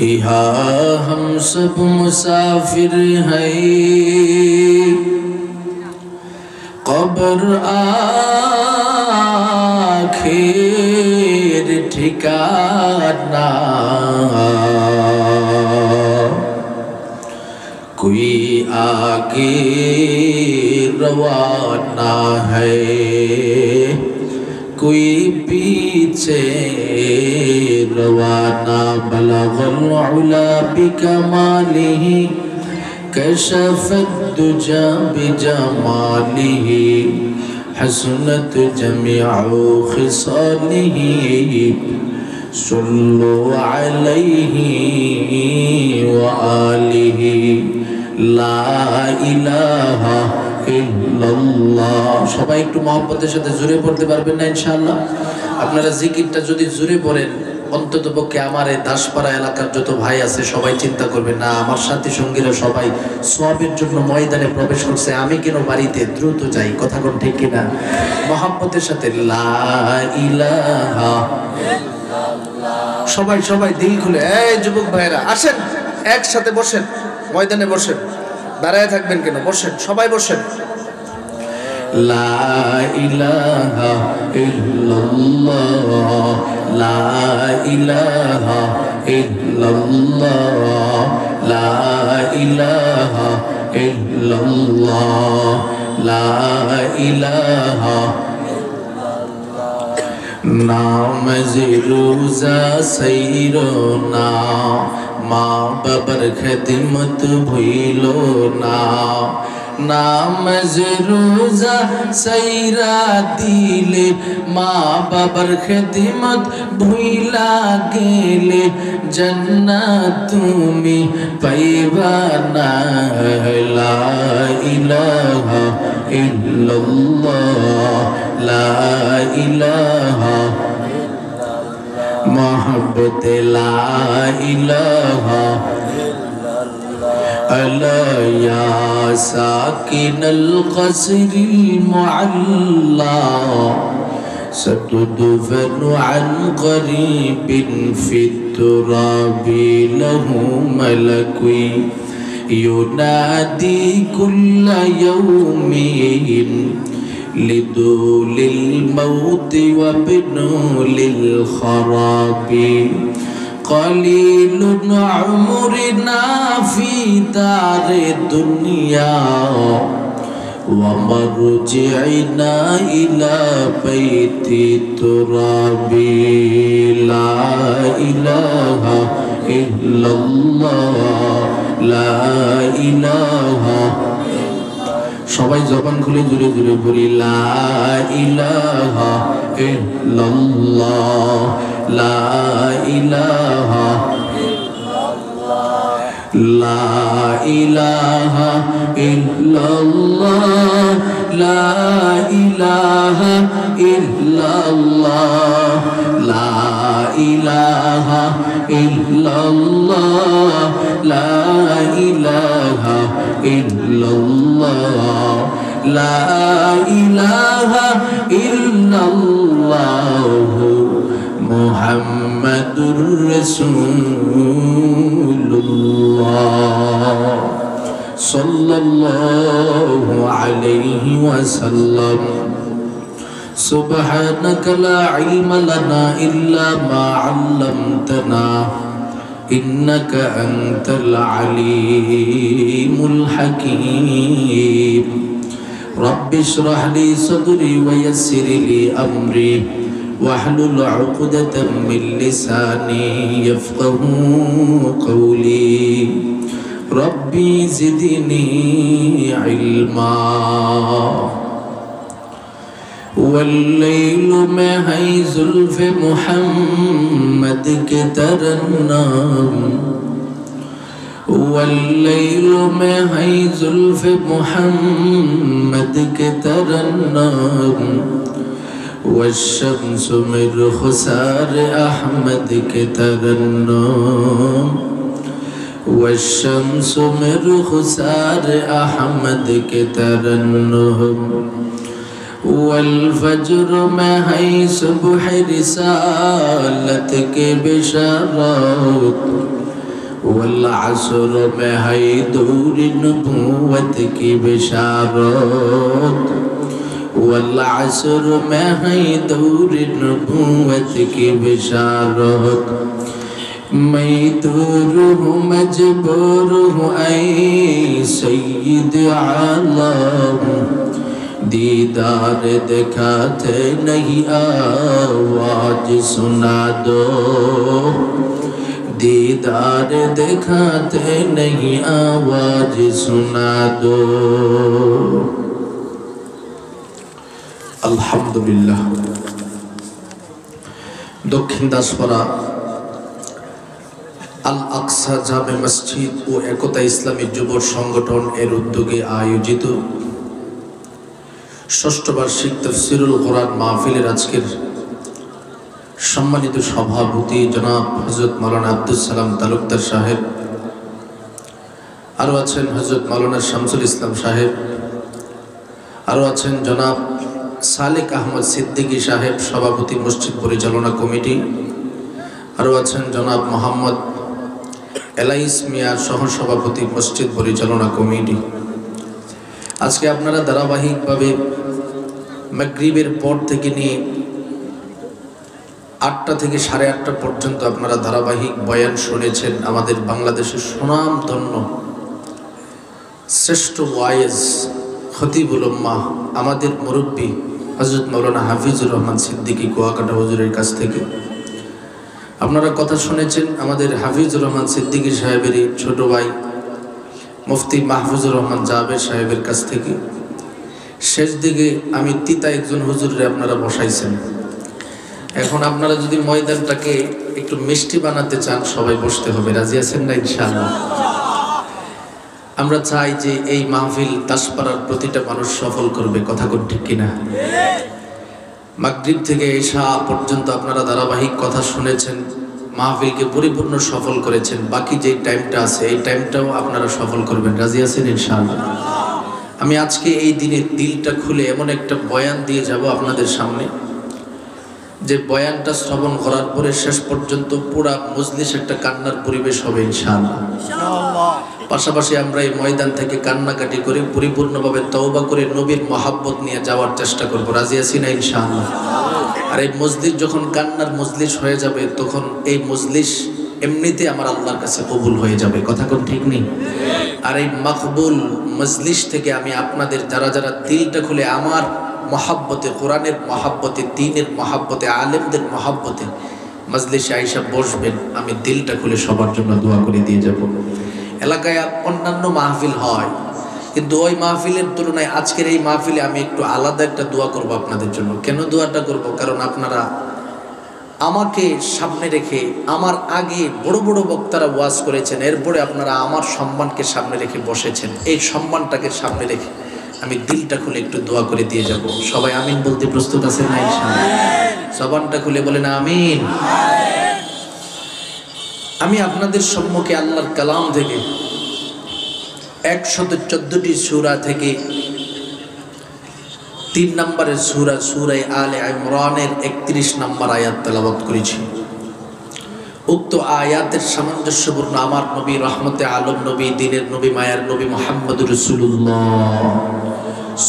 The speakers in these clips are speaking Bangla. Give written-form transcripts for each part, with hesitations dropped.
यहाँ हम सब मुसाफिर हैं, कब्र आखिर ठिकाना। कोई आगे रवाना है, कोई पीछे रवाना। बलगल उला बिकमालिही कशफत दुजा बिजमालिही हसनत जमीउ खिसालिही सल्लु अलैहि व आलिहि ला इलाहा इल्लाल्लाह। সবাই একটু মহব্বতের সাথে জোরে পড়তে পারবেন না ইনশাআল্লাহ? আপনারা জিকিরটা যদি জোরে পড়েন, অন্ততপক্ষে আমার এই দাসপাড়া এলাকার যত ভাই আছে সবাই চিন্তা করবে, না আমার সাথী সঙ্গীরা সবাই সওয়াবের জন্য ময়দানে প্রবেশ করছে, আমি কেন বাড়িতে দ্রুত যাই। কথা কোন ঠিক কিনা? মহব্বতের সাথে লা ইলাহা ইল্লাল্লাহ। সবাই সবাই দিল খুলে, এই যুবক ভাইরা আসেন, একসাথে বসেন, ময়দানে বসেন, দাঁড়ায় থাকবেন কেন? বসেন, সবাই বসেন। লা ইলাহা ইল্লাল্লাহ, লা ইলাহা ইল্লাল্লাহ, লা ইলাহা ইল্লাল্লাহ, লা ইলাহা ইল্লাল্লাহ। নামাজ রোজা সৈরো না, মা বাবার খেদমত ভুইলো না। নামাজ রোজা সাইরা দিলে, মা বাবার খেদমত ভুইলা গেলে, জান্নাত তুমি পাইবা না। লা ইলাহা ইল্লাল্লাহ, লা ইলাহা মোহাব্বত লা ইলাহা ألا يا ساكن القصر المعلى ستدفن عن قريب في التراب له ملك ينادي كل يوم لدول الموت وابن للخراب قليل عمرنا في دار الدنيا ومرجعنا إلى بيت التراب لا إله إلا الله لا إله সবাই জবান খুলে জোরে জোরে বলি লা ইলাহা ইল্লাল্লাহ লা ইলাহা ইল্লাল্লাহ লা ইলাহা ইল্লাল্লাহ লা ইলাহা ইল্লাল্লাহ লা ইলাহা ইল্লাল্লাহ লা ইলাহা ইল্লাল্লাহ লা ইলাহা ইল্লাল্লাহ মুহাম্মাদুর রাসূলুল্লাহ সাল্লাল্লাহু আলাইহি ওয়াসাল্লাম। সুবহানাকা লা ইলমা লানা ইল্লা মা আল্লামতানা ইন্নাকা আনতাল আলিমুল হাকীম। রব্বি ইশরাহ লি সাদরি ওয়া ইয়াসসির লি আমরি واحلل عقدة من لساني يفقهوا قولي ربي زدني علما والليل میں ہے زلف محمد کے ترنم والليل میں ہے زلف محمد کے ترنم والشمس من خسار أحمد کے ترنم والشمس من خسار أحمد کے ترنم والفجر میں ہے صبح رسالت کے بشارات والعصر में है दूर नबूवत की बिशारत والعصر में है दूर नबूवत की बिशारत मैं दूर हूँ मजबूर हूँ ऐ सय्यद आलम दीदार दिखाते नहीं आवाज सुना दो दीदार दिखाते नहीं आवाज सुना दो अल्हम्दुलिल्लाह दक्षिण दासपाड़ा আল আকসা জামে মসজিদ ও একতা ইসলামী যুব সংগঠন এর উদ্যোগে আয়োজিত ষষ্ঠ বার্ষিক তাফসীরুল কোরআন মাহফিলের আজকের সম্মানিত সভাপতি জনাব হযরত মাওলানা আব্দুস সালাম তালুকদার সাহেব, আরও আছেন হযরত মাওলানা শামসুল ইসলাম সাহেব, আরও আছেন জনাব সালেক আহমদ সিদ্দিকী সাহেব সভাপতি মসজিদ পরিচালনা কমিটি, আরও আছেন জনাব মোহাম্মদ এলাইস মিয়া সহসভাপতি মসজিদ পরিচালনা কমিটি। আজকে আপনারা ধারাবাহিকভাবে মাগরিবের পর থেকে নিয়ে 8টা থেকে 8:30 পর্যন্ত আপনারা ধারাবাহিক বয়ান শুনেছেন। আমাদের বাংলাদেশের সুনামধন্য শ্রেষ্ঠ ওয়াইজ খতিবুল উম্মাহ আমাদের মুরব্বী হযরত মাওলানা হাফিজুর রহমান সিদ্দিকী কুয়াকাটা হুজুরের কাছ থেকে আপনারা কথা শুনেছেন। আমাদের হাফিজুর রহমান সিদ্দিকী সাহেবেরই ছোট ভাই মুফতি মাহফুজুর রহমান জাবের সাহেবের কাছ থেকে শেষ দিকে আমি তিতা একজন হুজুরে আপনারা বসাইছেন। এখন আপনারা যদি ময়দানটাকে একটু মিষ্টি বানাতে চান সবাই বসতে হবে, রাজি আছেন না ইনশাআল্লাহ? আমরা চাই যে এই মাহফিল দাসপাড়ার প্রতিটা মানুষ সফল করবে, কথা কোন ঠিক কিনা? মাগরিব থেকে এশা পর্যন্ত আপনারা ধারাবাহিক কথা শুনেছেন, মাহফিলকে পরিপূর্ণ সফল করেছেন। বাকি যে টাইমটা আছে এই টাইমটাও আপনারা সফল করবেন, রাজি আছেন ইনশাআল্লাহ? আমি আজকে এই দিনে দিলটা খুলে এমন একটা বয়ান দিয়ে যাব আপনাদের সামনে, যে বয়ানটা শ্রবণ করার পরে শেষ পর্যন্ত পুরা মজলিস একটা কান্নার পরিবেশ হবে ইনশাআল্লাহ। পাশাপাশি আমরা এই ময়দান থেকে কান্নাকাটি করে পরিপূর্ণভাবে তওবা করে নবীর মহাব্বত নিয়ে যাওয়ার চেষ্টা করব, রাজি আছি না ইনশাআল্লাহ? আর এই মজলিস যখন কান্নার মজলিস হয়ে যাবে তখন এই মজলিস এমনিতে আমার আল্লাহর কাছে কবুল হয়ে যাবে, কথা কোন ঠিক নেই? আর এই মাকবুল মজলিস থেকে আমি আপনাদের যারা যারা দিলটা খুলে আমার মহাব্বতে, কোরআনের মহাব্বতে, দ্বীনের মহাব্বতে, আলেমদের মহাব্বতে মজলিসে আইসা বসবেন, আমি দিলটা খুলে সবার জন্য দোয়া করে দিয়ে যাব। এলাকায় অন্যান্য মাহফিল হয়, কিন্তু ওই মাহফিলের তুলনায় আজকের এই মাহফিলে আমি একটু আলাদা একটা দোয়া করব আপনাদের জন্য। কেন দোয়াটা করব? কারণ আপনারা আমাকে সামনে রেখে, আমার আগে বড় বড় বক্তারা ওয়াজ করেছেন, এরপরে আপনারা আমার সম্মানকে সামনে রেখে বসেছেন। এই সম্মানটাকে সামনে রেখে আমি দিলটা খুলে একটু দোয়া করে দিয়ে যাব। সবাই আমিন বলতে প্রস্তুত আছেন না ইনশাআল্লাহ? জবানটা খুলে বলেন আমিন। আমি আপনাদের সম্মুখে আল্লাহর কালাম থেকে 114টি সূরা থেকে 3 নম্বরের সূরা সূরা আলে ইমরানের 31 নম্বর আয়াত তেলাওয়াত করেছি। উক্ত আয়াতের সামঞ্জস্যপূর্ণ আমার নবী, রহমতে আলম নবী, দ্বীনের নবী, মায়ার নবী মুহাম্মদুর রাসূলুল্লাহ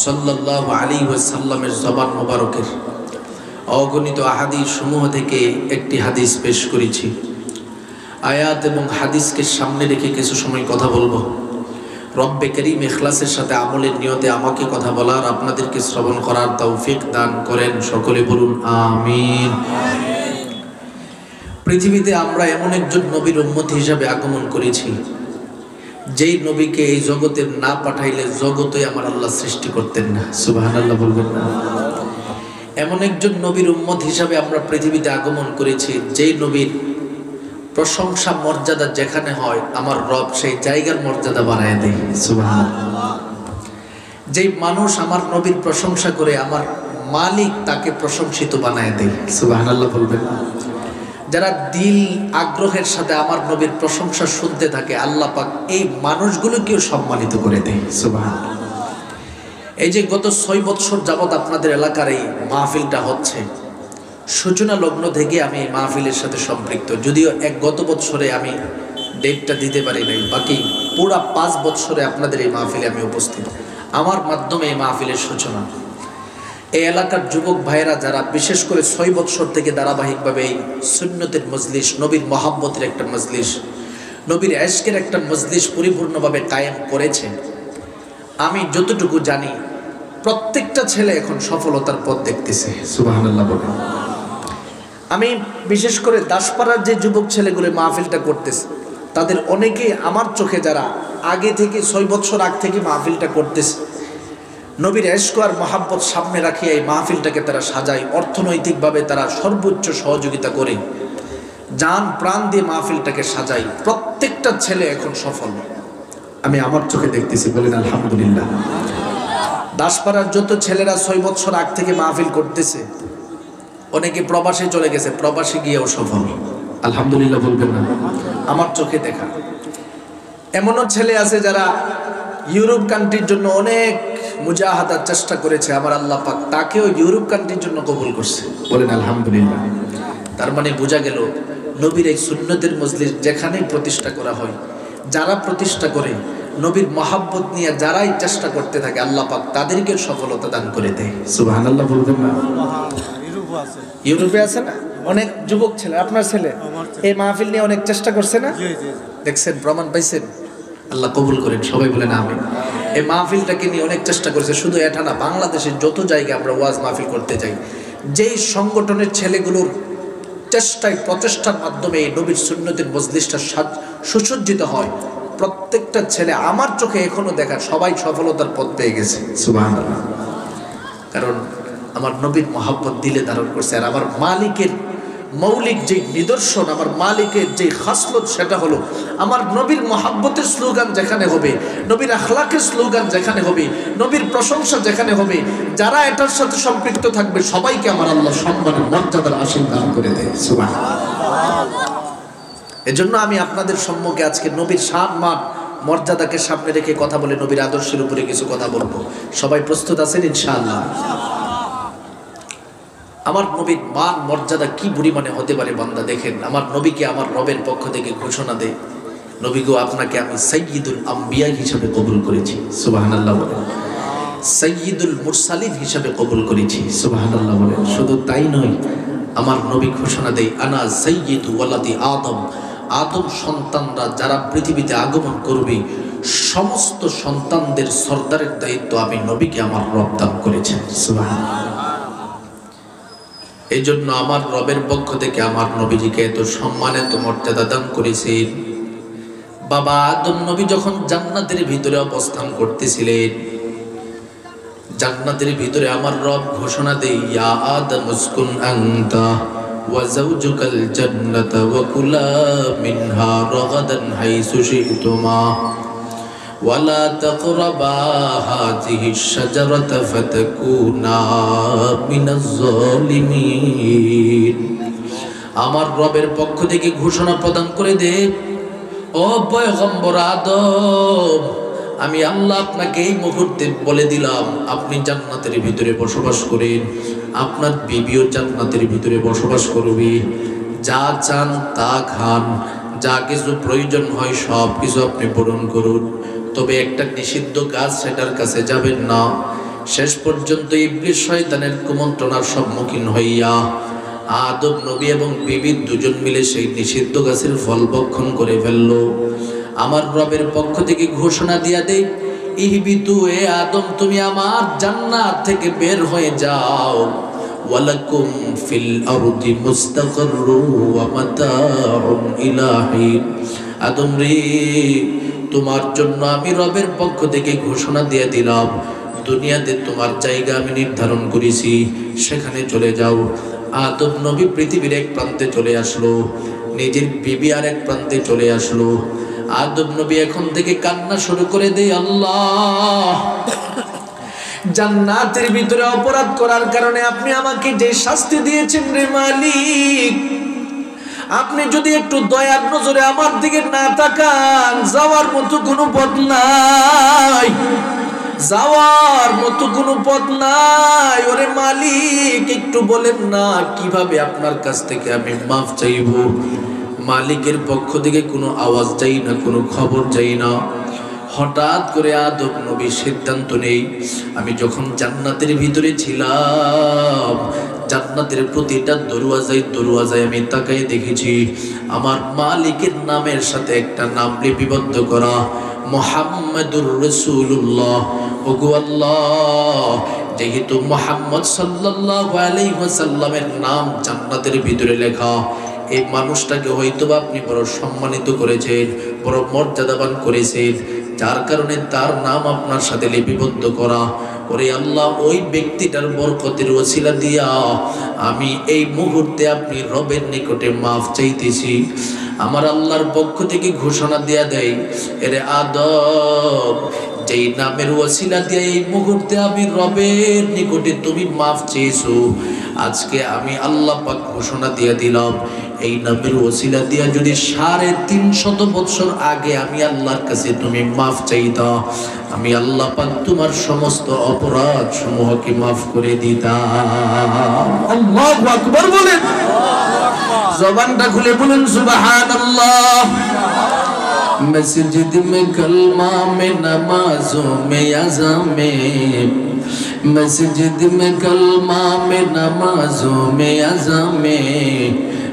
সাল্লাল্লাহু আলাইহি ওয়াসাল্লামের জবান মোবারকের অগণিত আহাদিস সমূহ থেকে একটি হাদিস পেশ করেছি। আয়াত এবং হাদিসকে সামনে রেখে কিছু সময় কথা বলবো। রব্বে করিম ইখলাসের সাথে আমলের নিয়তে আমাকে কথা বলার, আপনাদেরকে শ্রবণ করার তৌফিক দান করেন, সকলে বলুন আমিন। পৃথিবীতে আমরা এমন একজন নবীর উম্মত হিসাবে আগমন করেছি, যেই নবীকে এই জগতে না পাঠাইলে জগতে আমার আল্লাহ সৃষ্টি করতেন না, সুবহানাল্লাহ বলবেন না? এমন একজন নবীর উম্মত হিসাবে আমরা পৃথিবীতে আগমন করেছি, যেই নবীর প্রশংসা মর্যাদা যেখানে হয় আমার রব সেই জায়গার মর্যাদা বাড়ায় দেয়, সুবহানাল্লাহ। যেই মানুষ আমার নবীর প্রশংসা করে আমার মালিক তাকে প্রশংসিত বানায় দেয়, সুবহানাল্লাহ বলবেন না? যারা দিল আগ্রহের সাথে আমার নবীর প্রশংসা শুনতে থাকে আল্লাহ পাক এই মানুষগুলোকেও সম্মানিত করে দেয়, সুবহানাল্লাহ। এই যে গত 6 বছর যাবত আপনাদের এলাকার এই মাহফিলটা হচ্ছে, সূচনা লগ্ন থেকে আমি এই মাহফিলের সাথে সম্পৃক্ত। যদিও গত বছরে আমি ডেটটা দিতে পারি নাই, বাকি পুরা 5 বছরে আপনাদের এই মাহফিলে আমি উপস্থিত, আমার মাধ্যমে এই মাহফিলের সূচনা। এই এলাকার যুবক ভাইয়েরা যারা বিশেষ করে 6 বছর থেকে ধারাবাহিকভাবে এই সুন্নতের মজলিস, নবীর মহাব্বতের একটা মজলিস, নবীর ইশকের একটা মজলিস পরিপূর্ণভাবে কায়েম করেছে, আমি যতটুকু জানি প্রত্যেকটা ছেলে এখন সফলতার পথ দেখতেছে। সুবহানাল্লাহ বলে। আমি বিশেষ করে দাসপাড়ার যে যুবক ছেলেগুলো মাহফিলটা করতেছে, তাদের অনেকেই আমার চোখে যারা আগে থেকে 6 বছর আগ থেকে মাহফিলটা করতেছে, নবীর ইশক আর মহাব্বত সামনে রাখিয়া এই মাহফিলটাকে তারা সাজায়, অর্থনৈতিকভাবে তারা সর্বোচ্চ সহযোগিতা করে, জান প্রাণ দিয়ে মাহফিলটাকে সাজাই। প্রত্যেকটা ছেলে এখন সফল, আমি আমার চোখে দেখতেছি, বলেন আলহামদুলিল্লাহ। দাসপাড়ার যত ছেলেরা 6 বছর আগ থেকে মাহফিল করতেছে, অনেকে প্রবাসে চলে গেছে, প্রবাসে গিয়েও সফল, আলহামদুলিল্লাহ বলবেন না? আমার চোখে দেখা। এমনও ছেলে আছে যারা ইউরোপ কান্ট্রির জন্য অনেক মুজাহাদার চেষ্টা করেছে, আমার আল্লাহ পাক তাকেও ইউরোপ কান্ট্রির জন্য কবুল করছে, বলেন আলহামদুলিল্লাহ। তার মানে বোঝা গেল নবীর এই সুন্নতের মজলিস যেখানেই প্রতিষ্ঠা করা হয়, যারা প্রতিষ্ঠা করে নবীর মহাব্বত নিয়ে যারাই চেষ্টা করতে থাকে, আল্লাহ পাক তাদেরকে সফলতা দান করে দেয়। সুবহানাল্লাহ বলবেন না? ইউরোপে আছে না অনেক যুবক ছেলে, আপনার ছেলে এই মাহফিল নিয়ে অনেক চেষ্টা করছে না? দেখছেন, প্রমাণ পাইছেন? আল্লাহ কবুল করেন, সবাই বলেন আমিন। এই মাহফিলটাকে নিয়ে অনেক চেষ্টা করেছে, শুধু এটা না, বাংলাদেশের যত জায়গায় আমরা ওয়াজ মাহফিল করতে যাই, যেই সংগঠনের ছেলেগুলোর চেষ্টায় প্রচেষ্টার মাধ্যমে এই নবীর সুন্নতের মজলিসটা সুসজ্জিত হয়, প্রত্যেকটা ছেলে আমার চোখে এখনো দেখা সবাই সফলতার পথ পেয়ে গেছে। সুবহানাল্লাহ। কারণ আমার নবীর মহাব্বত দিলে ধারণ করছে, আর আমার মালিকের মৌলিক যে নিদর্শন, আমার মালিকের যে খাসলত, সেটা হলো আমার নবীর মহাব্বতের স্লোগান যেখানে হবে, নবীর আখলাকের স্লোগান যেখানে হবে, নবীর প্রশংসা যেখানে হবে, যারা এটার সাথে সম্পৃক্ত থাকবে সবাইকে আমার আল্লাহ সম্মানের মর্যাদার আসন দান করে দেয়। সুবহানাল্লাহ। এজন্য আমি আপনাদের সম্মুখে আজকে নবীর শান মান মর্যাদাকে সামনে রেখে কথা বলে নবীর আদর্শের উপরে কিছু কথা বলবো। সবাই প্রস্তুত আছেন ইনশাআল্লাহ? আমার নবীর মান মর্যাদা কি পরিমাণে হতে পারে বান্দা দেখেন। আমার নবীকে আমার রবের পক্ষ থেকে ঘোষণা দেয়, নবী গো, আপনাকে আমি সাইয়্যিদুল আম্বিয়া হিসেবে কবুল করেছি। সুবহানাল্লাহ বলেন। সাইয়্যিদুল মুরসালিন হিসেবে কবুল করেছি। সুবহানাল্লাহ বলেন। শুধু তাই নয়, আমার নবী ঘোষণা দেয়, আনা সাইয়্যিদু ওয়ালাদি আদম, আদম সন্তানরা যারা পৃথিবীতে আগমন করবে সমস্ত সন্তানদের সর্দারের দায়িত্ব আমি নবীকে আমার রব দান করেছেন। সুবহানাল্লাহ। এই জন্য আমার রবের পক্ষ থেকে আমার নবীজিকে এত সম্মান, এত মর্যাদা দান করেছেন। বাবা আদম নবী যখন জান্নাতের ভিতরে অবস্থান করতেছিলেন, জান্নাতের ভিতরে আমার রব ঘোষণা দেয়, ইয়া আদম উসকুন আনতা ওয়া যাওজুকাল জান্নাতা ওয়া কুলা মিনহা রাগাদান হাইসু শি'তুমা ওয়ালা তাকরাবা হাযিহিশ শাজারাতা ফাতাকুনা মিনাজ জালিমিন। আমার রবের পক্ষ থেকে ঘোষণা প্রদান করে দে, ও পয়গম্বর আদম, আমি আল্লাহ আপনাকে এই মুহূর্তে বলে দিলাম, আপনি জান্নাতের ভিতরে বসবাস করেন, আপনার বিবিও জান্নাতের ভিতরে বসবাস করবে, যা চান তা খান, যা কিছু প্রয়োজন হয় সব কিছু আপনি পূরণ করুন, তবে একটা নিষিদ্ধ গাছ সেটার কাছে যাবেন না। শেষ পর্যন্ত ইবলিস শয়তানের কুমন্ত্রণার সম্মুখীন হইয়া আদম নবী এবং বিবি দুজন মিলে সেই নিষিদ্ধ গাছের ফল ভক্ষণ করে ফেলল। আমার রবের পক্ষ থেকে ঘোষণা দিয়া দেই, ইহবিতু, এ আদম তুমি আমার জান্নাত থেকে বের হয়ে যাও, ওয়ালাকুম ফিল আরদি মুস্তাকাররুন ওয়া মাতাউন ইলা হিন। আদম রে, তোমার জন্য আমি রবের পক্ষ থেকে ঘোষণা দিয়ে দিলাম, দুনিয়াতে তোমার জায়গা আমি নির্ধারণ করেছি, সেখানে চলে যাও। আদম নবী পৃথিবীর এক প্রান্তে চলে আসলো, নিজের বিবি আর এক প্রান্তে চলে আসলো। আদম নবী এখন থেকে কান্না শুরু করে দেয়, আল্লাহ, জান্নাতের ভিতরে অপরাধ করার কারণে আপনি আমাকে যে শাস্তি দিয়েছেন রে মালিক, আপনি যদি একটু দয়ার নজরে আমার দিকে না তাকান, যাওয়ার মতো কোনো পথ নাই, যাওয়ার মতো কোনো পথ নাই। ওরে মালিক, একটু বলেন না কিভাবে আপনার কাছ থেকে আমি মাফ চাইব। মালিকের পক্ষ থেকে কোনো আওয়াজ যাই না, কোনো খবর যাই না। হঠাৎ করে আদম নবী সিদ্ধান্ত নেই, আমি যখন জান্নাতের ভিতরে ছিলাম, জান্নাতের প্রতিটা দরওয়াজায় আমি তাকাই দেখেছি আমার মালিকের নামের সাথে একটা নাম লিপিবদ্ধ করা, মুহাম্মাদুর রাসূলুল্লাহ। ওগো আল্লাহ, যেহেতু মুহাম্মদ সাল্লাল্লাহু আলাইহি ওয়াসাল্লামের নাম জান্নাতের ভিতরে লেখা, এই মানুষটাকে হয়তোবা আপনি বড় সম্মানিত করেছেন, বড় মর্যাদাবান করেছেন, যার কারণে তার নাম আপনার সাথে লিপিবদ্ধ করা। ওরে আল্লাহ, ওই ব্যক্তিটার বরকতের ওসিলা দিয়া আমি এই মুহূর্তে আপনি রবের নিকটে মাফ চাইতেছি। আমার আল্লাহর পক্ষ থেকে ঘোষণা দেয়া দেয়, এরে আদম, যেই নামের ওসিলা দিয়ে এই মুহূর্তে আমি রবের নিকটে তুমি মাফ চেয়েছো, আজকে আমি আল্লাহ পাক ঘোষণা দিয়ে দিলাম, এই নামের ওসিলা দিয়া যদি 350 বছর আগে আমি আল্লাহর কাছে তুমি মাফ চাইতা, আমি আল্লাহ পাক তোমার সমস্ত অপরাধ সমূহকে মাফ করে দিতাম। আল্লাহু আকবার বলেন, জবানটা খুলে বলেন সুবহানাল্লাহ। मस्जिद में कलमा में नमाजों में अज़ा में, मस्जिद में कलमा में नमाजों में अज़ा में,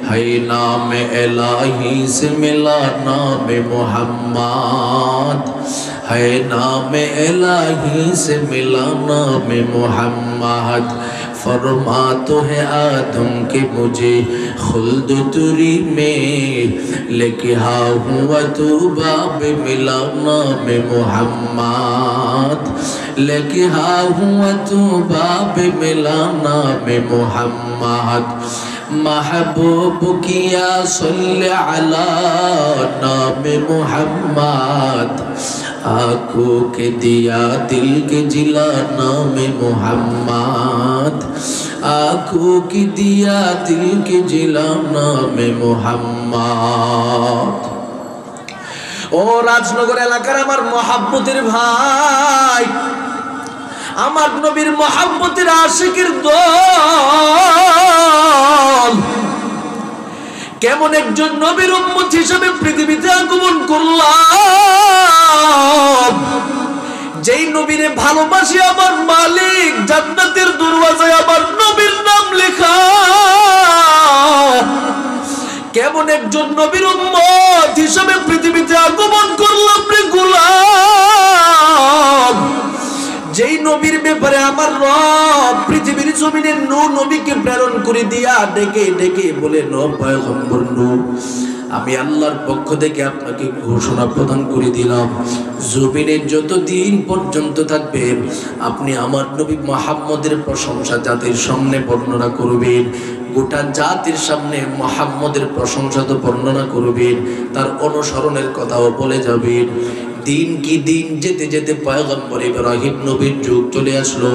है नाम इलाही से मिला नाम मोहम्मद, है नाम इलाही से मिला नाम मोहम्मद। फरमा तो है आदम के मुझे खुल्द तुरी में, लेके हाँ हुआ तो बाब मिला नाम मोहम्मद, लेके हाँ हुआ तो बाब मिला नाम मोहम्मद। महबूब किया सल्ले अला नाम मोहम्मद, आँखों के दिया दिल के जिला नाम मोहम्मद, आँखों की दिया दिल के जिला नाम मोहम्मद। ও রাজনগর এলাকার আমার মহাব্বতের ভাই, আমার নবীর মহাব্বতের আশিকের দল, কেমন একজন নবীর উম্মত হিসেবে পৃথিবীতে আগমন করলাম, যেই নবীরে ভালোবাসি আমার মালিক জান্নাতের দরওয়াজায় আমার নবীর নাম লেখা। কেমন একজন নবীর উম্মত হিসেবে পৃথিবীতে আগমন করলাম রে গোলাম, যেই নবীর ব্যাপারে আমার রব পৃথিবীর জমিনে নবীকে প্রেরণ করে দিয়া ডেকে ডেকে বলে, পয়গম্বর নূহ, আমি আল্লাহর পক্ষ থেকে আপনাকে ঘোষণা প্রদান করে দিলাম, জমিনের যতদিন পর্যন্ত থাকবেন আপনি আমার নবী মুহাম্মদের প্রশংসা জাতির সামনে বর্ণনা করবেন, গোটা জাতির সামনে মুহাম্মদের প্রশংসা তো বর্ণনা করবেন, তার অনুসরণের কথাও বলে যাবেন। দিন কি দিন যেতে যেতে পয়গম্বর ইব্রাহিম নবীর যুগ চলে আসলো।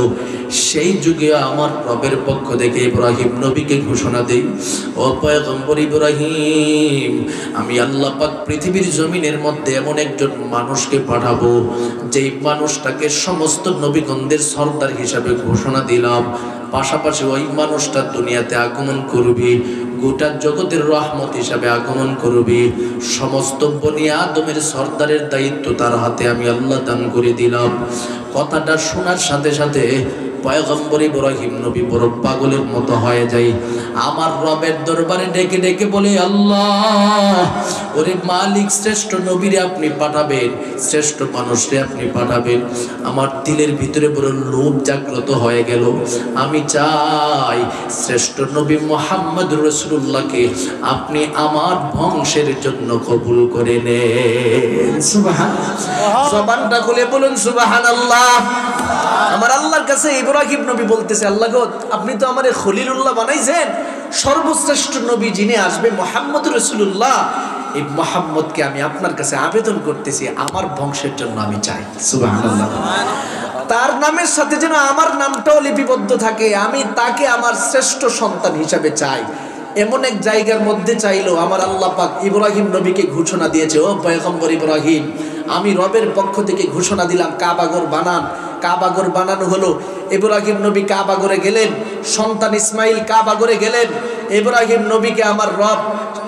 সেই যুগে আমার রবের পক্ষ থেকে ইব্রাহিম নবীকে ঘোষণা দেই, ও পয়গম্বর ইব্রাহিম, আমি আল্লাহ পাক পৃথিবীর জমিনের মধ্যে এমন একজন মানুষকে পাঠাবো, যেই মানুষটাকে সমস্ত নবীগণদের সর্দার হিসাবে ঘোষণা দিলাম, পাশাপাশি ওই মানুষটা দুনিয়াতে আগমন করবে, গোটা জগতের রহমত হিসাবে আগমন করবে, সমস্ত বনি আদমের সর্দারের দায়িত্ব তার হাতে আমি আল্লাহ দান করে দিলাম। কথাটা শোনার সাথে সাথে পয়গম্বর ইব্রাহিম নবী বড় পাগলের মতো হয়ে যায়, আমার রবের দরবারে ডেকে ডেকে বলে, আল্লাহ, ওরে মালিক, শ্রেষ্ঠ নবীরে আপনি পাঠাবেন, শ্রেষ্ঠ মানুষরে আপনি পাঠাবেন। আমার দিলের ভিতরে বড় লোভ জাগ্রত হয়ে গেল, আমি চাই শ্রেষ্ঠ নবী মুহাম্মদুর রাসূলুল্লাহকে আপনি আমার বংশের জন্য কবুল করে নেন। সুবহানাল্লাহ, জবানটা খুলে বলুন সুবহানাল্লাহ। আমার আল্লাহর কাছে ইব্রাহিম নবী বলতেছে, আল্লাহ গো, আপনি তো আমারে খলিলুল্লাহ বানাইছেন, সর্বশ্রেষ্ঠ নবী যিনি আসবে মুহাম্মদুর রাসূলুল্লাহ, এই মুহাম্মদকে আমি আপনার কাছে আবেদন করতেছি, আমার বংশের জন্য আমি চাই। সুবহানাল্লাহ, তার নামের সাথে যেন আমার নামটাও লিপিবদ্ধ থাকে, আমি তাকে আমার শ্রেষ্ঠ সন্তান হিসাবে চাই। এমন এক জায়গার মধ্যে চাইলো আমার আল্লাহ পাক ইব্রাহিম নবীকে ঘোষণা দিয়েছে, ও পয়গম্বর ইব্রাহিম, আমি রবের পক্ষ থেকে ঘোষণা দিলাম, কাবাঘর বানান, কাবাগর বানানো হলো। ইব্রাহিম নবী কাবাগরে গেলেন, সন্তান ইসমাইল কাবাগরে গেলেন। ইব্রাহিম নবীকে আমার রব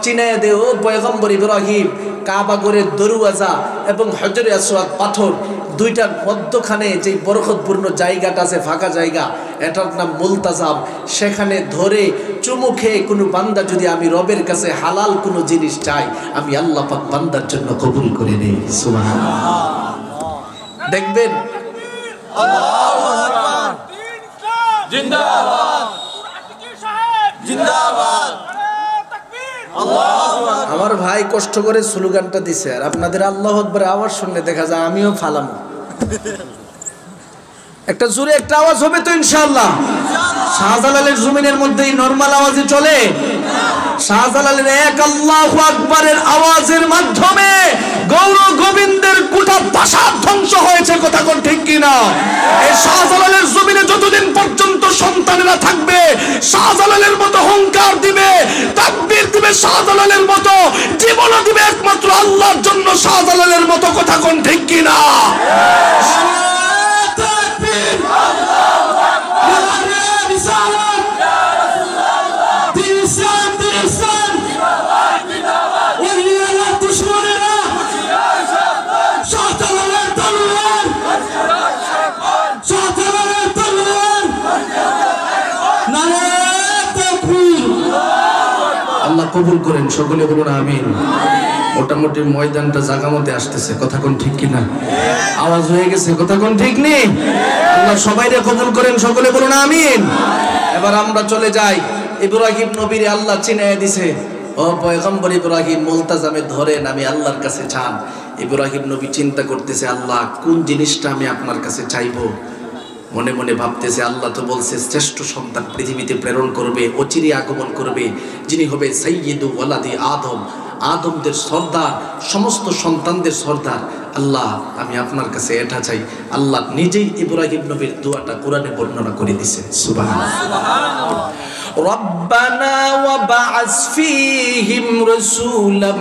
চিনাইয়া দে, ও পয়গম্বর ইব্রাহিম, কাবাগরের দরওয়াজা এবং হজরে আসওয়াদ পাথর দুইটার মধ্যখানে যে বরকতপূর্ণ জায়গাটা আছে, ফাঁকা জায়গা, এটার নাম মুলতাজাম। সেখানে ধরে চুমু খেয়ে কোনো বান্দা যদি আমি রবের কাছে হালাল কোনো জিনিস চাই, আমি আল্লাহ পাক বান্দার জন্য কবুল করে নেই। সুবহানাল্লাহ। দেখবেন আল্লাহু আকবার, জিন্দাবাদ, জিন্দাবাদ, আল্লাহু আকবার। আমার ভাই কষ্ট করে স্লোগানটা দিছে, আর আপনাদের আল্লাহু আকবার আওয়াজ শুনলে দেখা যায় আমিও ফালাম। একটা জোরে একটা আওয়াজ হবে তো ইনশাআল্লাহ। শাহজালালের জমিনের মধ্যেই নরমাল আওয়াজে চলে। শাহজালালের এক আল্লাহু আকবারের আওয়াজের মাধ্যমে গৌর গোবিন্দের গোটা প্রাসাদ ধ্বংস হয়েছে, কথা কোন ঠিক কিনা? এই শাহজালালের জমিনে যতদিন পর্যন্ত সন্তানেরা থাকবে, শাহজালালের মতো হুঙ্কার দিবে, তাকবীর দিবে শাহজালালের মতো, জীবনও দিবে একমাত্র আল্লাহর জন্য শাহজালালের মতো, কথা কোন ঠিক কিনা? আল্লাহ কবুল করেন, সকলে বলুন আমিন। মোটামুটি ময়দানটা জায়গা মতে আসতেছে, কথা কোন ঠিক কিনা? আওয়াজ হয়ে গেছে, কথা কোন ঠিক নেই? আল্লাহ সবাইরে কবুল করেন, সকলে বলুন আমিন। এবার আমরা চলে যাই। ইব্রাহিম নবীরে আল্লাহ চিনাইয়া দিছে, ও পয়গম্বর ইব্রাহিম, মুলতাজামে ধরেন, আমি আল্লাহর কাছে চান। ইব্রাহিম নবী চিন্তা করতেছে, আল্লাহ কোন জিনিসটা আমি আপনার কাছে চাইবো। মনে মনে ভাবতেছে, আল্লাহ তো বলছে শ্রেষ্ঠ সন্তান পৃথিবীতে প্রেরণ করবে, অচিরে আগমন করবে, যিনি হবে সাইয়্যিদু ওয়ালাদি আদম, আদমদের সর্দার, সমস্ত সন্তানদের সর্দার। আল্লাহ আমি আপনার কাছে এটা চাই। আল্লাহ নিজেই ইব্রাহিম নবীর দোয়াটা কোরআনে বর্ণনা করে দিয়েছেন। সুবহানাল্লাহ। রব্বানা ওয়াবআস ফীহিম রাসূলাম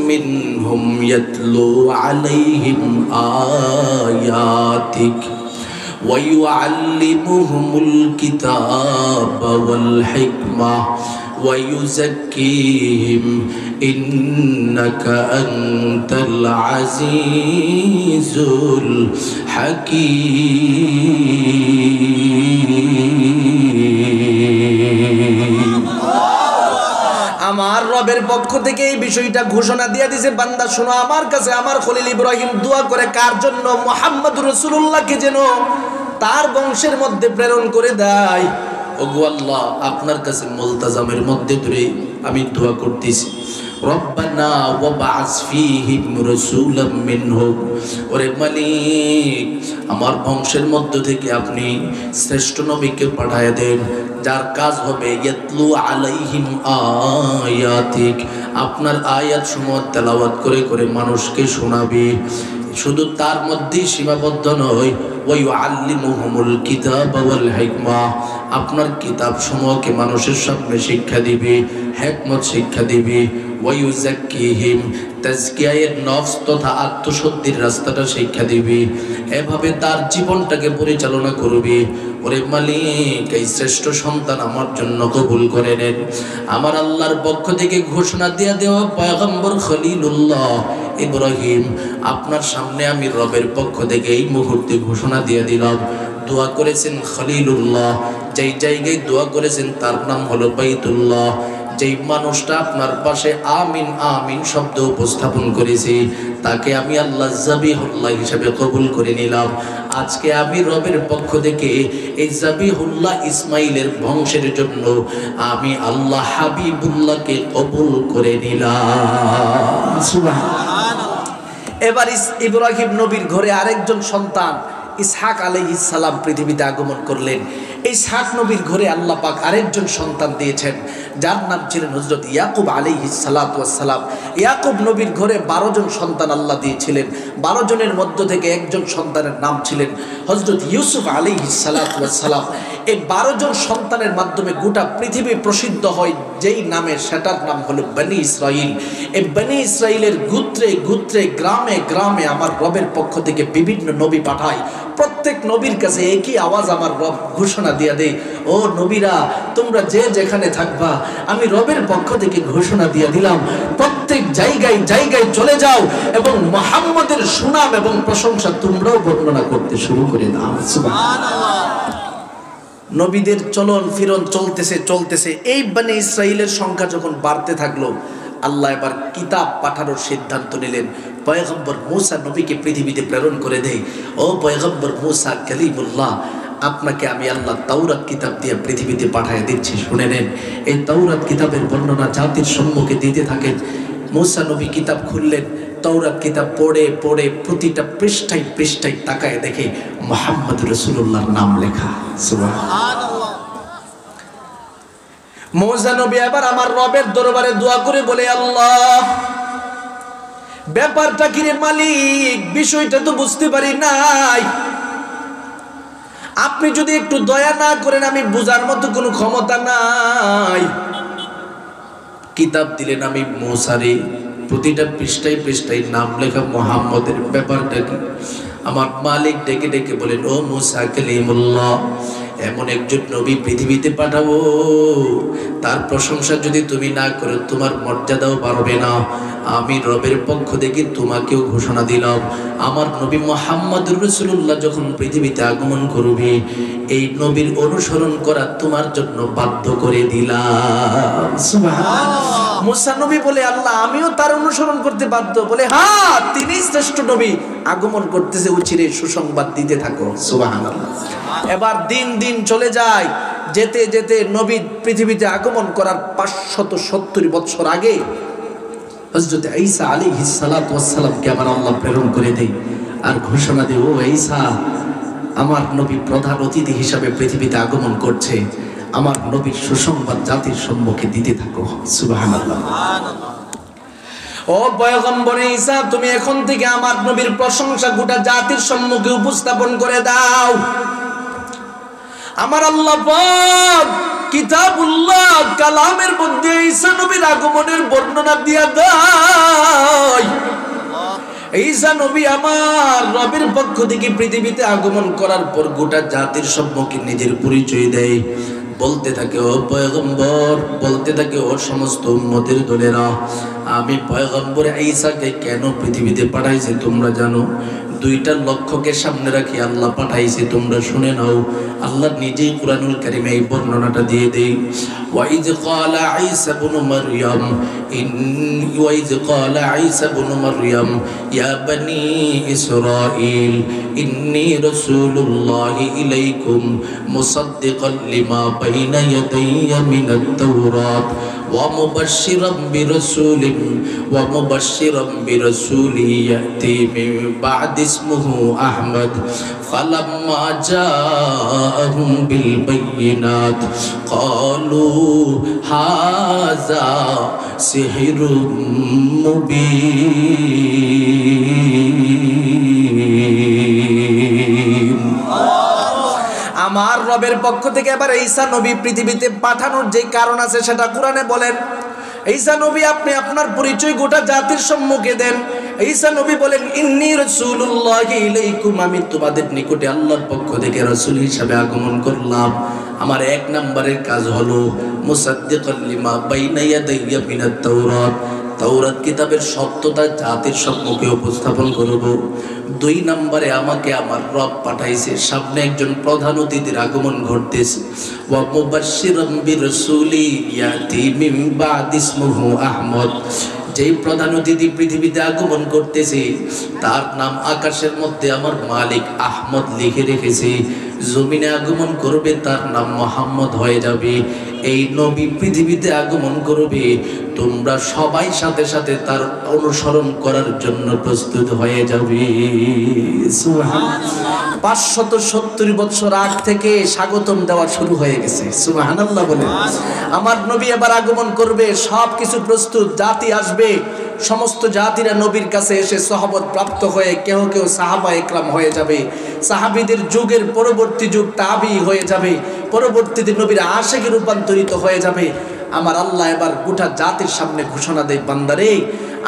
মিনহুম ইয়াতলু আলাইহিম আয়াতিক ويعلمهم الكتاب والحكمة ويزكيهم إنك أنت العزيز الحكيم। আমার রবের পক্ষ থেকে এই বিষয়টা ঘোষণা দিয়ে দিয়েছে, বান্দা শোনো, আমার কাছে আমার খলিল ইব্রাহিম দোয়া করে কার জন্য? মুহাম্মদুর রাসূলুল্লাহকে যেন তার বংশের মধ্যে প্রেরণ করে দেয়। ওগো আল্লাহ, আপনার কাছে মুলতাজামের মধ্যে ধরে আমি দোয়া করতেছি, রব্বানা ওয়াবআস ফীহিম রাসূলাম মিনহুম, ওরে মালিক, আমার বংশের মধ্য থেকে আপনি শ্রেষ্ঠ নবীকে পাঠায় দেন, যার কাজ হবে ইয়াতলু আলাইহিম আয়াতিক, আপনার আয়াত সমূহ তেলাওয়াত করে করে মানুষকে শোনাবে। শুধু তার মধ্যেই সীমাবদ্ধ নয়, ওয়ায়ুআল্লিমুহুমুল কিতাবা ওয়াল হিকমা, আপনার কিতাব সমূহকে মানুষের সামনে শিক্ষা দিবে, হিকমত শিক্ষা দিবে। ওয়ায়ুযাক্কিহিম, তাজকিয়ায়ের নফস তথা আত্মশুদ্ধির রাস্তাটা শিক্ষা দিবে। এভাবে তার জীবনটাকে পরিচালনা করবে। ওরে মালিক, এই শ্রেষ্ঠ সন্তান আমার জন্য কবুল করে নেন। আমার আল্লাহর পক্ষ থেকে ঘোষণা দিয়ে দেওয়া পয়গম্বর খলিলুল্লাহ ইব্রাহিম, আপনার সামনে আমি রবের পক্ষ থেকে এই মুহূর্তে ঘোষণা দিয়ে দিলাম। দোয়া করেছেন খলিলুল্লাহ, যেই জায়গায় দোয়া করেছেন তার নাম হলো বাইতুল্লাহ। যেই মানুষটা আপনার পাশে আমিন আমিন শব্দ উপস্থাপন করেছে, তাকে আমি আল্লাহ জাবিহুল্লাহ হিসেবে কবুল করে নিলাম। আজকে আমি রবের পক্ষ থেকে এই জাবিহুল্লাহ ইসমাইলের বংশের জন্য আমি আল্লাহ হাবিবুল্লাহকে কবুল করে নিলাম। সুবহানাল্লাহ। এবার ইব্রাহিম নবীর ঘরে আরেকজন সন্তান ইসহাক আলাইহিস সালাম পৃথিবীতে আগমন করলেন। এই ইসহাক নবীর ঘরে আল্লাহ পাক আরেকজন সন্তান দিয়েছেন, যার নাম ছিলেন হযরত ইয়াকুব আলাইহিস সালাতু ওয়াস সালাম। ইয়াকুব নবীর ঘরে 12 জন সন্তান আল্লাহ দিয়েছিলেন। 12 জনের মধ্য থেকে একজন সন্তানের নাম ছিলেন হযরত ইউসুফ আলাইহিস সালাতু ওয়াস সালাম। এই 12 জন সন্তানের মাধ্যমে গোটা পৃথিবী প্রসিদ্ধ হয় যেই নামে, সেটার নাম হলো বনি ইসরাইল। এই বনি ইসরাইলের গোত্রে গোত্রে গ্রামে গ্রামে আমার রবের পক্ষ থেকে বিভিন্ন নবী পাঠায়। প্রত্যেক নবীর কাছে একই আওয়াজ আমার রব ঘোষণা দিয়া দেয়, ও নবীরা তোমরা যে যেখানে থাকবা আমি রবের পক্ষ থেকে ঘোষণা দিয়া দিলাম, প্রত্যেক জায়গায় জায়গায় চলে যাও এবং মুহাম্মদের সুনাম এবং প্রশংসা তোমরাও বর্ণনা করতে শুরু করে দাও। সুবহানাল্লাহ। নবীদের চলন ফিরন চলতেছে চলতেছে, এই বনি ইসরাইলের সংখ্যা যখন বাড়তে থাকলো, আল্লাহ এবার কিতাব পাঠানোর সিদ্ধান্ত নিলেন। পয়গম্বর মূসা নবীকে পৃথিবীতে প্রেরণ করে দেয়, ও পয়গম্বর মূসা কালিমুল্লাহ, আপনাকে আমি আল্লাহ তাওরাত কিতাব দিয়ে পৃথিবীতে পাঠিয়ে দিচ্ছি, শুনে নেন। এই তাওরাত কিতাবের বর্ণনা জাতির সম্মুখে দিতে থাকেন। মূসা নবী কিতাব খুললেন, তাওরাত কিতাব পড়ে পড়ে প্রতিটা পৃষ্ঠায় পৃষ্ঠায় তাকায় দেখে মুহাম্মদ রাসূলুল্লাহর নাম লেখা। সুবহানাল্লাহ। মূসা নবী এবার আমার রবের দরবারে দোয়া করে বলে, আল্লাহ ব্যাপারটা কি রে মালিক, বিষয়টা তো বুঝতে পারি নাই, আপনি যদি একটু দয়া না করেন আমি বুঝার মতো কোনো ক্ষমতা নাই। কিতাব দিলেন আমি মূসারে, প্রতিটা পৃষ্ঠায় পৃষ্ঠায় নাম লেখা মুহাম্মদের, ব্যাপারটা কি? আমার মালিক ডেকে ডেকে বলেন, ও মূসা কালিমুল্লাহ, এমন একজন নবী পৃথিবীতে পাঠাবো, তার প্রশংসা যদি তুমি না করো তোমার মর্যাদাও বাড়বে না। আমি রবের পক্ষ থেকে তোমাকেও ঘোষণা দিলাম, আমার নবী মুহাম্মদুর রাসূলুল্লাহ যখন পৃথিবীতে আগমন করবে, এই নবীর অনুসরণ করা তোমার জন্য বাধ্য করে দিলাম। সুবহানাল্লাহ। মূসা নবী বলে, আল্লাহ আমিও তার অনুসরণ করতে বাধ্য? বলে, হ্যাঁ, তিনি শ্রেষ্ঠ নবী, আগমন করতেছে, উচিরে সুসংবাদ দিতে থাকো। সুবহানাল্লাহ। এবার দিন দিন চলে যায়, যেতে যেতে নবী পৃথিবীতে আগমন করার 570 বছর আগে হযরত ঈসা আলাইহিস সালাতু ওয়াস সালামকে আমার আল্লাহ প্রেরণ করে দেয় আর ঘোষণা দেয়, ও ঈসা, আমার নবী প্রধান অতিথি হিসাবে পৃথিবীতে আগমন করছে, আমার নবীর সুসংবাদ জাতির সম্মুখে দিতে থাকো। সুবহানাল্লাহ। ও পয়গম্বর ঈসা, তুমি এখন থেকে আমার নবীর প্রশংসা গোটা জাতির সম্মুখে উপস্থাপন করে দাও। আমার আল্লাহ পাক কিতাবুল্লাহ কালামের মধ্যে ঈসা নবীর আগমনের বর্ণনা দিয়া দেয়। ঈসা নবী আমার রবের পক্ষ থেকে পৃথিবীতে আগমন করার পর গোটা জাতির সম্মুখে নিজের পরিচয় দেয়, বলতে থাকে, ও পয়গম্বর, বলতে থাকে, ও সমস্ত উম্মতের দলেরা, আমি পয়গম্বর ঈসাকে কেন পৃথিবীতে পাঠাইছি তোমরা জানো? দুইটা লক্ষ্যকে সামনে রাখি আল্লাহ পাঠাইছে, তোমরা শুনে নাও। আল্লাহ নিজেই কুরআনুল কারীমে এই বর্ণনাটা দিয়ে দেয়, ওয়াইজ ক্বালা ঈসা ইবনু মারইয়াম ওয়াইজ ক্বালা ঈসা ইবনু মারইয়াম ইয়া বনি ইসরাঈল ইন্নী রাসূলুল্লাহি ইলাইকুম মুসাদ্দিকান লিমা বাইনা ইয়াদাইয়া মিনাত তাওরাত ومبشرا برسول يأتي من بعد اسمه أحمد فلما جاءهم بالبينات قالوا هذا سحر مبين। আমার রবের পক্ষ থেকে এবার ঈসা নবী পৃথিবীতে পাঠানোর যে কারণ আছে সেটা কোরআনে বলেন। ঈসা নবী আপনি আপনার পরিচয় গোটা জাতির সম্মুখে দেন। ঈসা নবী বলেন, ইন্নী রাসূলুল্লাহি ইলাইকুম, আমি তোমাদের নিকটে আল্লাহর পক্ষ থেকে রাসূল হিসেবে আগমন করলাম। আমার এক নম্বরের কাজ হলো মুসাদ্দিকান লিমা বাইনা ইয়াদাইয়া মিনাত তাওরাত, তাওরাত কিতাবের সত্যতা জাতির সম্মুখে উপস্থাপন করব। 2 নম্বরে আমাকে আমার রব পাঠাইছে, সামনে একজন প্রধান অতিথির আগমন ঘটতেছে। ওয়া মুবাশশিরাম বিরাসূলি ইয়াতি মিন বা'দি ইসমুহু আহমদ, যেই প্রধান অতিথি পৃথিবীতে আগমন করতেছে তার নাম আকাশের মধ্যে আমার মালিক আহমদ লিখে রেখেছে, জমিনে আগমন করবে তার নাম মুহাম্মদ হয়ে যাবে। এই নবী পৃথিবীতে আগমন করবে, তোমরা সবাই সাথে সাথে তার অনুসরণ করার জন্য প্রস্তুত হয়ে যাবে। সুবহানাল্লাহ। 570 বছর আগ থেকে স্বাগতম দেওয়া শুরু হয়ে গেছে। সুবহানাল্লাহ বলে আমার নবী এবার আগমন করবে, সব কিছু প্রস্তুত, জাতি আসবে, সমস্ত জাতিরা নবীর কাছে এসে সহবত প্রাপ্ত হয়ে কেউ কেউ সাহাবা একরাম হয়ে যাবে, সাহাবীদের যুগের পরবর্তী যুগ তাবি হয়ে যাবে, পরবর্তীতে নবীর আশিকে রূপান্তরিত হয়ে যাবে। আমার আল্লাহ এবার গোটা জাতির সামনে ঘোষণা দেয়, বান্দারে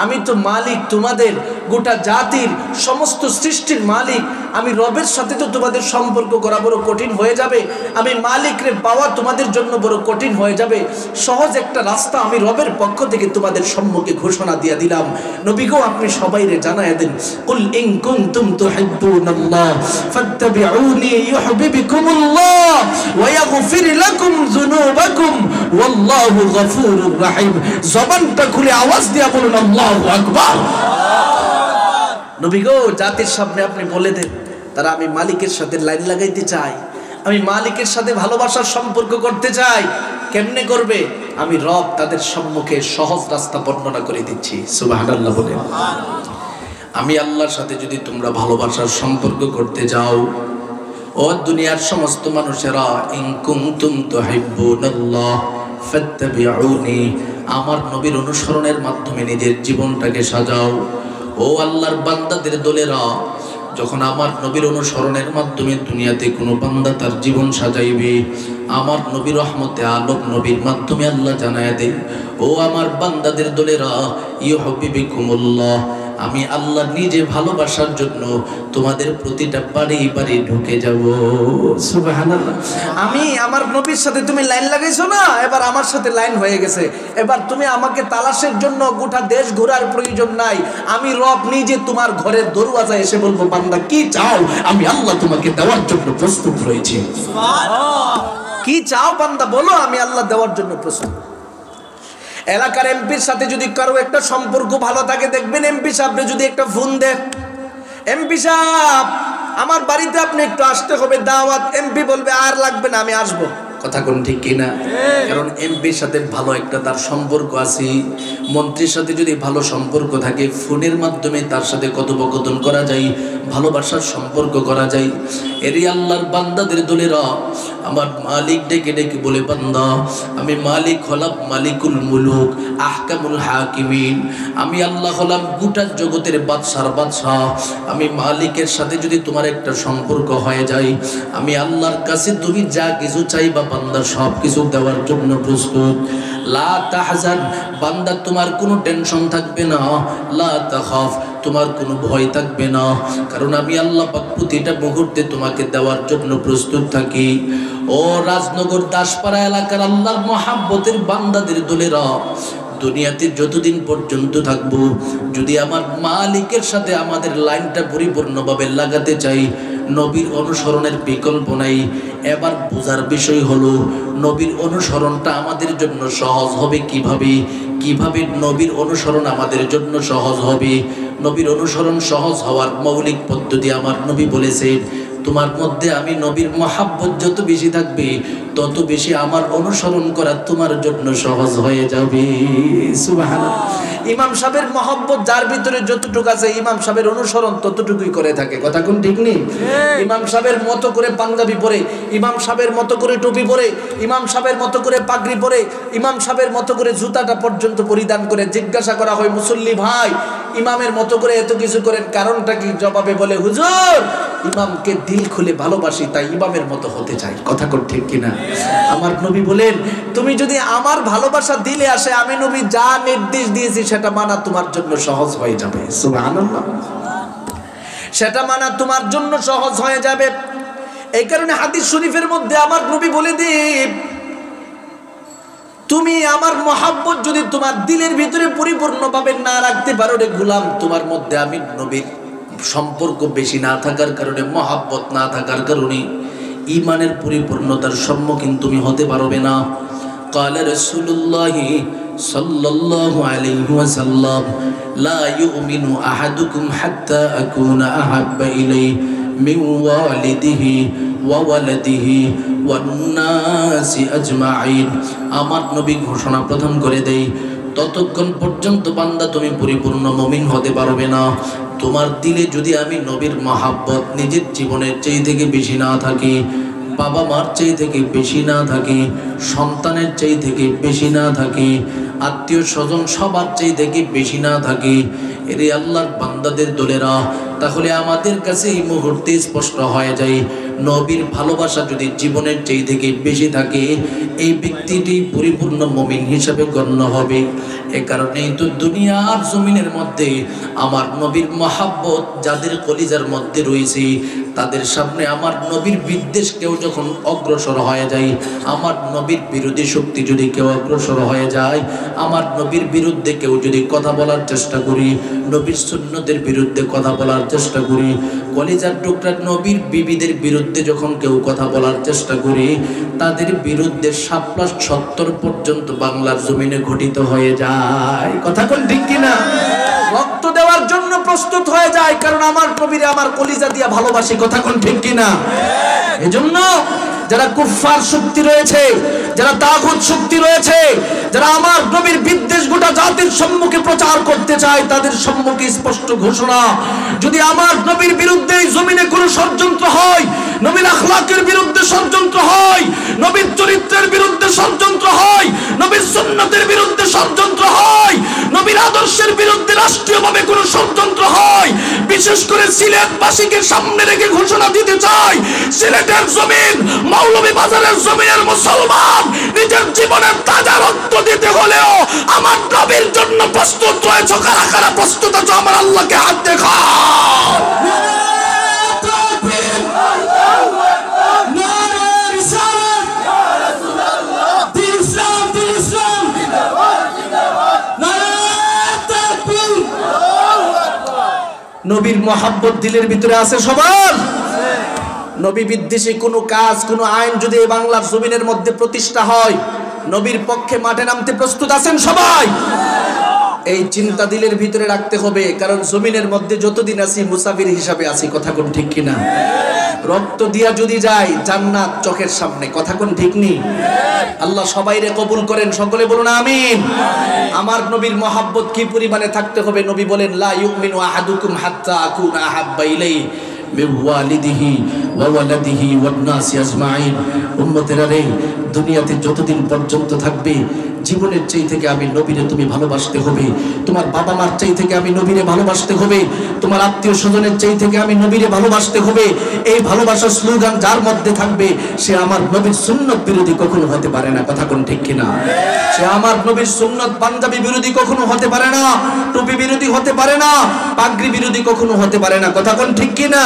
আমি তো মালিক, তোমাদের গোটা জাতির সমস্ত সৃষ্টির মালিক। আমি রবের সাথে তো তোমাদের সম্পর্ক করা বড় কঠিন হয়ে যাবে, আমি মালিকরে পাওয়া তোমাদের জন্য বড় কঠিন হয়ে যাবে। সহজ একটা রাস্তা আমি রবের পক্ষ থেকে তোমাদের সম্মুখে ঘোষণা দিয়ে দিলাম। নবী গো, আপনি সবাইরে জানায় দেন, কুল ইন কুনতুম তুহিব্বুনাল্লাহ ফাত্তাবিউনি ইউহিব্বুকুমুল্লাহ ওয়া ইয়াগফির লাকুম যুনুবাকুম ওয়াল্লাহু গফুরুর রহিম। জবানটা খুলে আওয়াজ দিয়ে বলুন আল্লাহু আকবার। নবী গো, জাতির সামনে আপনি বলে দেন, তারা আমি মালিকের সাথে লাইন লাগাইতে চাই, আমি মালিকের সাথে ভালোবাসার সম্পর্ক করতে চাই। কেমনে করবে? আমি রব তাদের সম্মুখে সহজ রাস্তা বর্ণনা করে দিচ্ছি। সুবহানাল্লাহ বলে। আমি আল্লাহর সাথে যদি তোমরা ভালোবাসার সম্পর্ক করতে যাও, ও দুনিয়ার সমস্ত মানুষেরা, ইন কুনতুম তুহিব্বুনাল্লাহ ফাত্তাবিউনি, আমার নবীর অনুসরণের মাধ্যমে নিজের জীবনটাকে সাজাও। ও আল্লাহর বান্দাদের দলেরা, যখন আমার নবীর অনুসরণের মাধ্যমে দুনিয়াতে কোনো বান্দা তার জীবন সাজাইবে, আমার নবী রহমতে আলম নবীর মাধ্যমে আল্লাহ জানায় দেয়, ও আমার বান্দাদের দলেরা, ইউহিব্বুকুমুল্লাহ, আমি আল্লাহ নিজে ভালোবাসার জন্য তোমাদের প্রতিটা বাড়ি বাড়ি ঢুকে যাব। সুবহানাল্লাহ। আমি আমার নবীর সাথে তুমি লাইন লাগাইছো না, এবার আমার সাথে লাইন হয়ে গেছে। এবার তুমি আমাকে তালাশের জন্য গোটা দেশ ঘোরার প্রয়োজন নাই। আমি রব নিজে তোমার ঘরের দরওয়াজায় এসে বলবো, বান্দা কি চাও? আমি আল্লাহ তোমাকে দেওয়ার জন্য প্রস্তুত রয়েছি। সুবহানাল্লাহ। কি চাও বান্দা, বলো, আমি আল্লাহ দেওয়ার জন্য প্রস্তুত। এলাকার এমপির সাথে যদি কারো একটা সম্পর্ক ভালো থাকে, দেখবেন এমপি সাহেবরে যদি একটা ফোন দেন, এমপি সাহেব আমার বাড়িতে আপনি একটু আসতে হবে, দাওয়াত। এমপি বলবে আর লাগবে না, আমি আসবো। কথা কোন ঠিক কিনা? কারণ এমপির সাথে ভালো একটা তার সম্পর্ক আছে। মন্ত্রীর সাথে যদি ভালো সম্পর্ক থাকে, ফোনের মাধ্যমে তার সাথে কথোপকথন করা যায়, ভালোবাসার সম্পর্ক করা যায়। এরই আল্লাহর বান্দাদের দলেরা আমার মালিক ডেকে ডেকে বলে, বান্দা আমি মালিক হলাম মালিকুল মুলুক আহকামুল হাকিমিন, আমি আল্লাহ হলাম গোটা জগতের বাদশার বাদশাহ। আমি মালিকের সাথে যদি তোমার একটা সম্পর্ক হয়ে যায়, আমি আল্লাহর কাছে তুমি যা কিছু চাইবা বান্দা সব কিছু দেওয়ার জন্য প্রস্তুত। লা তাহজান, বান্দা তোমার কোনো টেনশন থাকবে না। লা তাখাফ, তোমার কোনো ভয় থাকবে না, কারণ আমি আল্লাহ পাক প্রতিটা মুহূর্তে তোমাকে দেওয়ার জন্য প্রস্তুত থাকি। ও রাজনগর দাসপাড়া এলাকার আল্লাহর মহাব্বতের বান্দাদের দলেরা, দুনিয়াতে যতদিন পর্যন্ত থাকবো, যদি আমার মালিকের সাথে আমাদের লাইনটা পরিপূর্ণভাবে লাগাতে চাই, নবীর অনুসরণের বিকল্প নাই। এবার বোঝার বিষয় হলো, নবীর অনুসরণটা আমাদের জন্য সহজ হবে কিভাবে? কিভাবে নবীর অনুসরণ আমাদের জন্য সহজ হবে? নবীর অনুসরণ সহজ হওয়ার মৌলিক পদ্ধতি আমার নবী বলেছে, তোমার মধ্যে আমি নবীর মহাব্বত যত বেশি থাকবে, তত বেশি আমার অনুসরণ করা তোমার জন্য সহজ হয়ে যাবে। সুবহানাল্লাহ। ইমাম সাহেবের মহব্বত যার ভিতরে যতটুকু আছে, ইমাম সাহেবের অনুসরণ ততটুকুই করে থাকে। কথা কোন ঠিক নেই? ইমাম সাহেবের মতো করে পাঞ্জাবি পরে, ইমাম সাহেবের মতো করে টুপি পরে, ইমাম সাহেবের মতো করে পাগড়ি পরে, ইমাম সাহেবের মতো করে জুতাটা পর্যন্ত পরিধান করে জিজ্ঞাসা করা হয়, মুসল্লি ভাই ইমামের মতো করে এত কিছু করেন, কারণটা কি? জবাবে বলে, হুজুর ইমামকে দিল খুলে ভালোবাসি, তাই ইমামের মতো হতে চাই। কথা কোন ঠিক কিনা? আমার নবী বলেন, তুমি যদি আমার ভালোবাসা দিলে আসে, আমি নবী যা নির্দেশ দিয়েছি সেটা মানা তোমার জন্য সহজ হয়ে যাবে। সুবহানাল্লাহ। সেটা মানা তোমার জন্য সহজ হয়ে যাবে। এই কারণে হাদিস শরীফের মধ্যে আমার নবী বলে দিন, তুমি আমার মহাব্বত যদি তোমার দিলের ভিতরে পরিপূর্ণভাবে না রাখতে পারো রে গোলাম, তোমার মধ্যে আমি নবীর সম্পর্ক বেশি না থাকার কারণে, মহাব্বত না থাকার কারণে ঈমানের পরিপূর্ণতার সম্মুখীন তুমি হতে পারবে না। قال رسول الله صلى الله عليه وسلم لا يؤمن أحدكم حتى أكون أحب إليه من والده وولده والناس أجمعين। আমার নবী ঘোষণা প্রথম করে দেই, ততক্ষণ পর্যন্ত বান্দা তুমি পরিপূর্ণ মুমিন হতে পারবে না, তোমার দিলে যদি আমি নবীর মহাব্বত নিজের জীবনের চেয়ে থেকে বেশি না থাকে, বাবা মার চেয়ে থেকে বেশি না থাকে, সন্তানের চেয়ে থেকে বেশি না থাকে, আত্মীয় স্বজন সবার চেয়ে থেকে বেশি না থাকে, এরে আল্লাহর বান্দাদের দলেরা, তাহলে আমাদের কাছে এই মুহূর্তে স্পষ্ট হয়ে যায়, নবীর ভালোবাসা যদি জীবনের চেয়ে থেকে বেশি থাকে, এই ব্যক্তিটি পরিপূর্ণ মুমিন হিসাবে গণ্য হবে। এই কারণেই তো দুনিয়ার জমিনের মধ্যে আমার নবীর মহাব্বত যাদের কলিজার মধ্যে রয়েছে, তাদের সামনে আমার নবীর বিদ্বেষ কেউ যখন অগ্রসর হয়ে যায়, আমার নবীর বিরোধী শক্তি যদি কেউ অগ্রসর হয়ে যায়, আমার নবীর বিরুদ্ধে কেউ যদি কথা বলার চেষ্টা করি, নবীর সুন্নতের বিরুদ্ধে কথা বলার চেষ্টা করি, কলিজার টুকরা নবীর বিবিদের বিরুদ্ধে যখন কেউ কথা বলার চেষ্টা করি, তাদের বিরুদ্ধে ৭+৭০ পর্যন্ত বাংলার জমিনে ঘটিত হয়ে যায়। কথা কোন ঠিক কিনা? রক্ত দেওয়ার জন্য প্রস্তুত হয়ে যায়, কারণ আমার নবীরে আমার কলিজা দিয়া ভালোবাসি। কথা কোন ঠিক কিনা? এজন্য যারা কুফফার শক্তি রয়েছে, যারা তাগুত শক্তি রয়েছে, যারা আমার নবীর বিদ্বেষ গোটা জাতির সম্মুখে প্রচার করতে চায়, তাদের সম্মুখে স্পষ্ট ঘোষণা, যদি আমার নবীর বিরুদ্ধে জমিনে কোনো ষড়যন্ত্র হয়, নবীর আখলাকের বিরুদ্ধে ষড়যন্ত্র হয়, নবীর চরিত্রের বিরুদ্ধে ষড়যন্ত্র হয়, নবীর সুন্নতের বিরুদ্ধে ষড়যন্ত্র হয়, নবীর আদর্শের বিরুদ্ধে রাষ্ট্রীয়ভাবে কোনো ষড়যন্ত্র হয়, বিশেষ করে সিলেটবাসীকে সামনে রেখে ঘোষণা দিতে চাই, সিলেটের জমিন, মৌলভীবাজারের জমিনের মুসলমান নিজের জীবনের তাজা রক্ত দিতে হলেও আমার নবীর জন্য প্রস্তুত রয়েছে। কারা কারা প্রস্তুত আছে? আমার আল্লাহকে হাত দেখাও। নবীর মহাব্বত দিলের ভিতরে আছে সবার? নবী বিদ্বেষী কোনো কাজ, কোনো আইন যদি এই বাংলার জমিনের মধ্যে প্রতিষ্ঠা হয়, নবীর পক্ষে মাঠে নামতে প্রস্তুত আছেন সবাই? এই চিন্তা দিলের ভিতরে রাখতে হবে, কারণ জমিনের মধ্যে যতদিন আছি মুসাফির হিসাবে আছি। কথা কোন ঠিক কিনা? রক্ত দিয়া যদি যাই, জান্নাত চোখের সামনে। কথা কোন ঠিক নেই? আল্লাহ সবাইরে কবুল করেন, সকলে বলুন আমিন। আমার নবীর মহাব্বত কি পরিমাণে থাকতে হবে? নবী বলেন, লা ইউমিনু আহাদুকুম হাত্তা আকুনা আহাব্বা ইলাইহি মিন ওয়ালিদিহি ওয়া ওয়ালাদিহি ওয়ান নাসি আজমাইন। উম্মতেরা রে, দুনিয়াতে যতদিন পর্যন্ত থাকবে, জীবনের চাই থেকে আমি নবীরে তুমি ভালোবাসতে হবে, তোমার বাবা মার চাই থেকে আমি নবীরে ভালোবাসতে হবে, তোমার আত্মীয় স্বজনের চাই থেকে আমি নবীরে ভালোবাসতে হবে। এই ভালোবাসার স্লোগান যার মধ্যে থাকবে, সে আমার নবীর সুন্নত বিরোধী কখনো হতে পারে না। কথা কোন ঠিক কিনা? সে আমার নবীর সুন্নত পাঞ্জাবি বিরোধী কখনো হতে পারে না, টুপি বিরোধী হতে পারে না, পাগড়ি বিরোধী কখনো হতে পারে না। কথা কোন ঠিক কিনা?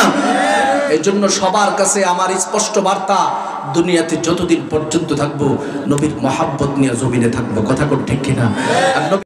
এই জন্য সবার কাছে আমার স্পষ্ট বার্তা, দুনিয়াতে যতদিন পর্যন্ত থাকবো নবীর মহাব্বত নিয়ে জমিনে থাকবো। কথা কোন ঠিক কিনা? আর